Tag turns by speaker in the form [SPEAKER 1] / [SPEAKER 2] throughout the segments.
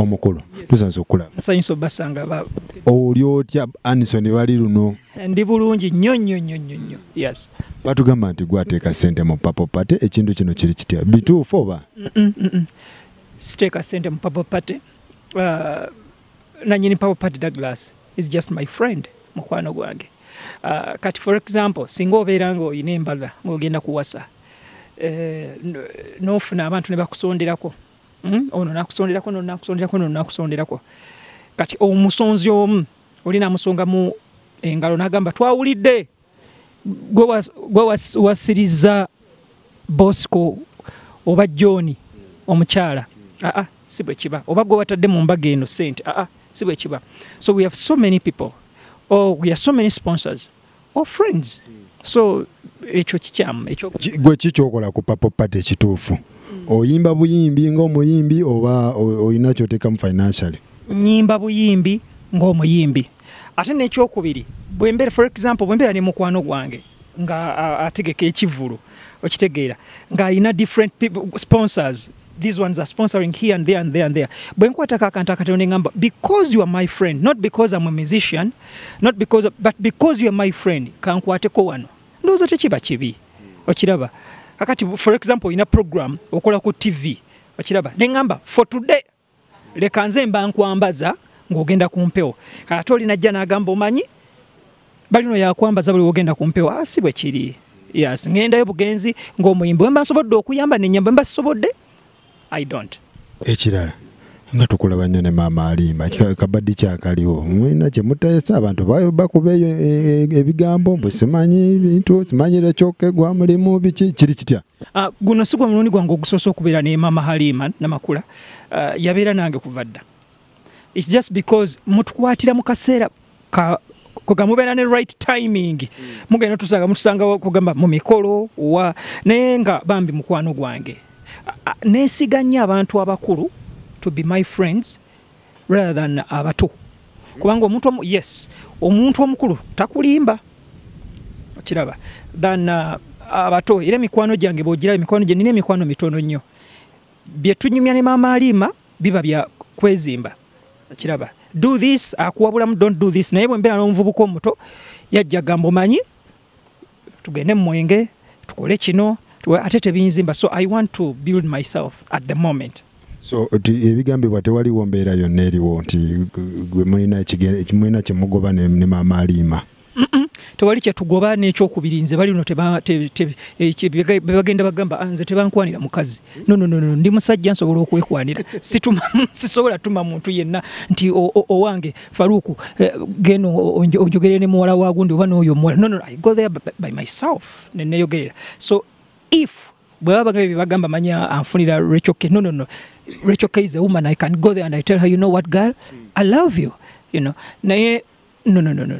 [SPEAKER 1] omukulu tusanze okulaba
[SPEAKER 2] nsanyusa basanga
[SPEAKER 1] oli otya Hanson Baliruno
[SPEAKER 2] ndi bulungi nnyo yes
[SPEAKER 1] batugamba nti gwateeka ssente mu Purple Party ekintu kino kiri kitya bituufu oba
[SPEAKER 2] siteeka ssente mu Purple Party nanyini Purple Party Douglas is just my friend mukwano gwange kati for example singa obeera ng'olina embaga ng'ogenda kuwasa n'ofuna abantu ne bakusonderako ono nakusonderako ono nakusonderako ono nakusonderako kati omusonzi omu olina amusonga mu engalo n'agamba twawulidde gwe wasiriza Bosco oba John omukyala si bwe kiba oba gwe watadde mu mbaga eno ssente si bwe kiba so we have so many people we have so many sponsors or friends so ekyo kikyamu
[SPEAKER 1] gwe kikyokola ku Purple Party ekituufu oyimba buyimbi ng'omuyimbi oba olina kyoteekamu financially
[SPEAKER 2] nyimba buyimbi ng'omuyimbi ate n'ekyokubiri bwembeera for example bwembeera ne mukwano gwange nga ategeka ekivulu okitegeera ng'alina different people sponsors these ones are sponsoring here and there and there and there bwenkwatako akantu akatono ngamba because you are my friend not because I'm a musician not because but because you are my friend kankwateko wano ndowooza tekiba kibi okiraba akati for example ina program okola ku TV okiraba nengamba for today leka nze mba nkwambaza ng'ogenda kumpewo kati olina ajja n'agamba omanyi Balino yakwambaza buli ogenda kumpewo si bwe kiri yes ngendayo bugenzi ng'omuyimbi wemba nsobodde okuyamba nenyamba mba sobodde I don't
[SPEAKER 1] ekirala nga tukulabanya ne maama Halima kabaddi kyakaliwo mwina kye mutayesa abantu bakubeeyo ebigambo bwe simanyi bintu simanyire kyoke gwa mulimu biki kiri kitya
[SPEAKER 2] guno sigwa mulundi gwange ogusoose okubeera ne maama Halima Namakula yabeera nange kuva dda it's just because mutukwatira mu kaseera kugamubeera ne right timing mugenda mutusanga kugamba mu mikolo wa naye nga bambi mukwano gwange nesiganya abantu abakulu to be my friends rather than abato kubanga omuntu yes omuntu omukulu takulimba kiraba than abato era mikwano gyange bogira mikwano gye nina mikwano mitono nnyo bye tunyumya ne maama Halima biba bya kwezimba kiraba do this akuwabulamu don't do this naye bwembeera n'omuvubuka omuto yajja gamba manyi tugende mu mwenge tukole kino ate tebinzimba so I want to build myself at the moment
[SPEAKER 1] so ebigambibwa tewaliwo mbeera yonna eriwo nti gwe mulina kye mugoba ne maama Halima
[SPEAKER 2] tewali kye tugoba n'ekyokubiri nze Baliruno bagenda bagamba nze tebankwanira mukazi no ndi musajja nsobola okwekwanira sisobola tuma muntu yenna nti owange Faruku geno onjogere ne muwala wa gundi oba n'oyo muwala no I go there by myself neyogerera so if bwaba bagamba manya anfunira Rachel K no Rachel K is a woman I can go there and I tell her you know what girl I love you you know naye no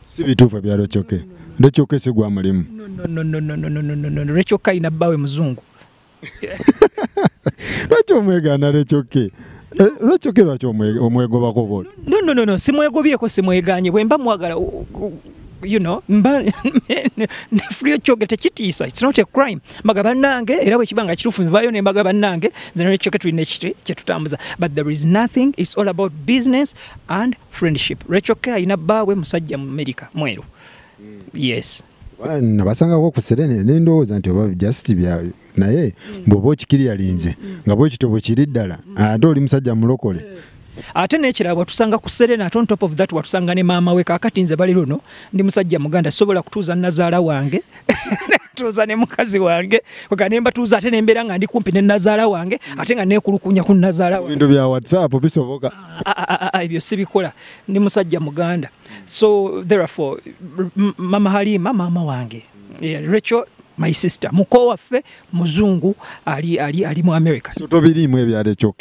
[SPEAKER 1] si bituufu bya Rachel K Rachel K sigwa mulimu
[SPEAKER 2] no Rachel K ina bawe muzungu
[SPEAKER 1] Rachel omwegana Rachel K Rachel K lwaki omwegobako bolo
[SPEAKER 2] no simwegobyeko simweganye bwemba mwagala you know free choke tekitiisa it's not a crime magaba nange era bwe kibanga kitufu nvayo ne magaba nange nze choke tulina kye tutambuza but there is nothing it's all about business and friendship Rechoke ina bawe musajja mu America mweru yes
[SPEAKER 1] nabasanga ko kuserene nendowooza nti oba just bya naye bwoba okikiri yalinze nga bwe kitobo kiri ddala ate oli musajja mulokole
[SPEAKER 2] ate n'ekirala watusanga ku Serena on top of that watusanga ne maama we kakati nze Baliruno ndi musajja muganda sobola kutuuza nazaala wange tuuza ne mukazi wange okanemba tuuza ate nembeera nga ndi kumpi ne nazaala wange ate nga neekulukunya ku nazaala wange
[SPEAKER 1] bintu bya WhatsApp bisoboka
[SPEAKER 2] ebyo sibikola ndi musajja muganda so therefore mama Halima maama wange Rachel my sister muko waffe muzungu ali mu America
[SPEAKER 1] so tobirimu ebya Rachel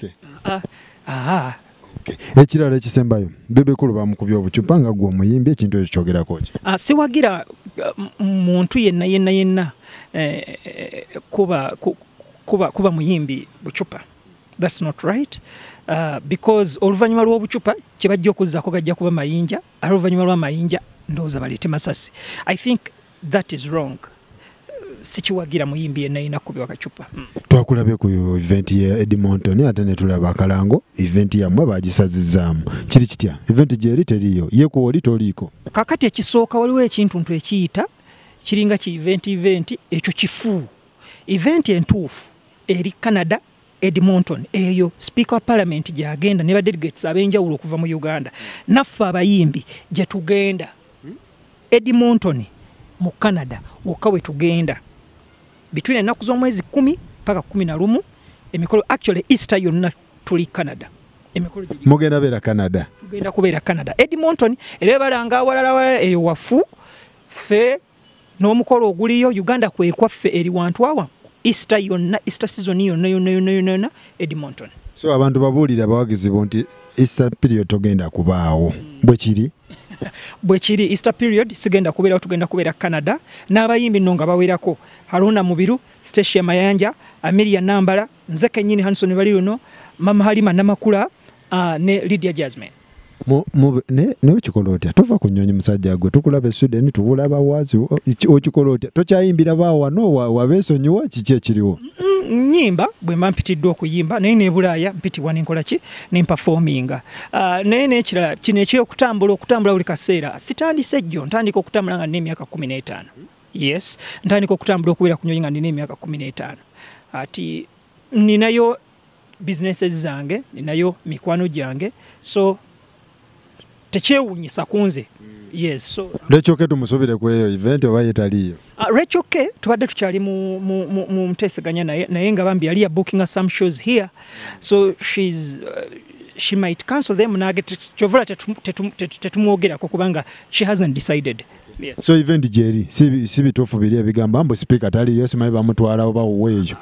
[SPEAKER 1] ekirala ekisembayo bebekulu bamukubya obucupa nga gwe omuyimbi ekintu ekyo kyogerako ki
[SPEAKER 2] siwagira muntu yenna kuba muyimbi bucupa that's not right because oluvannyuma lw'obucupa kye bajja okuzzaako gajja kuba mayinja ate oluvannyuma lw'amayinja ndowooza baleete masasi I think that is wrong sikiwagira muyimbi yenna kubwa kacupa.
[SPEAKER 1] Twakulabe ku event ya Edmonton ate ne tulaba Kalango event yamwe bagisazizaamu. Kiri kitya? Event gyeri teriyo. Ye ku oli toliko.
[SPEAKER 2] Kakati ekisooka waliwo ekintu ntu ekiyita kiringa ki event ekyo kifu. Event entuufu eri Canada Edmonton eyo Speaker wa Parliament gyagenda ne ba delegates abenjawulo okuva mu Uganda. Naffe abayimbi gye tugenda Edmonton mu Canada wakawe tugenda between ennaku z'omwezi 10 paka 11 emikolo actually Easter yonna tuli Canada. Emikolo
[SPEAKER 1] mugenda bera Canada.
[SPEAKER 2] Tugenda kubeera Canada Edmonton era balanga awalala eyo wafu fe n'omukolo oguliyo Uganda kwekwaffe eri wantu awa Easter yonna Easter season yonna Edmonton.
[SPEAKER 1] So abantu babuulira abawagizi nti Easter period togenda kubaawo bwe kiri
[SPEAKER 2] bwe kiri Easter period sigenda kubeera tugenda kubeera Canada n'abayimbi nno nga bawerako Haruna Mubiru, Stacia Mayanja, Amelia Nambala, Nze Kenyini Hanson Baliruno, Mama Halima Namakula ne Lydia Jasmine.
[SPEAKER 1] Ne okikolootya tova kunyonyi musajja gwe tukulabe Sweden tubulaba wazi okikolootya tokyayimbira baawo wano wabeesonyiwa kiki ekiriwo
[SPEAKER 2] nyimba bwe mpitiddwa okuyimba naye ne Bulaaya mpitibwa n'enkola ki ne performinga naye n'ekirala kino okutambula buli kaseera sitandise jjo ntandika okutambula nga n'emyaka 15 yes ntandika okutambula okubeera ku nyonyi nga nina emyaka 15 ati ninayo businesses zange ninayo mikwano gyange so tekyewunyisa kunze. Yes, so
[SPEAKER 1] Rechoke tumusubire ku eyo event oba yetaliyo.
[SPEAKER 2] Rechoke tubadde tukyali mu mteeseganya naye nga bambi yali booking some shows here. So she might cancel them chovula tetumwogerako kubanga she hasn't decided. Yes.
[SPEAKER 1] So event jeri si bituufu biri ebigamba ambo speaker taliyo simanyi bamutwala oba weejo.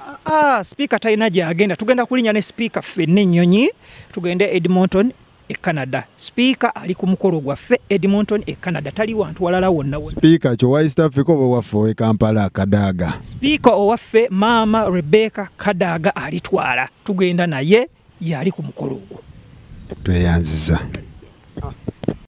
[SPEAKER 2] Speaker talina gyagenda tugenda kulinya ne speaker ffenna ennyonyi tugende Edmonton Canada. Speaker ali ku mukolo gwaffe Edmonton Canada tali wantu walala wonna.
[SPEAKER 1] Speaker kyo wa East Africa oba waffe Kampala Kadaga.
[SPEAKER 2] Speaker owaffe Mama Rebecca Kadaga alitwala tugenda naye yali ku mukolo gwo.
[SPEAKER 1] Tweyanziza.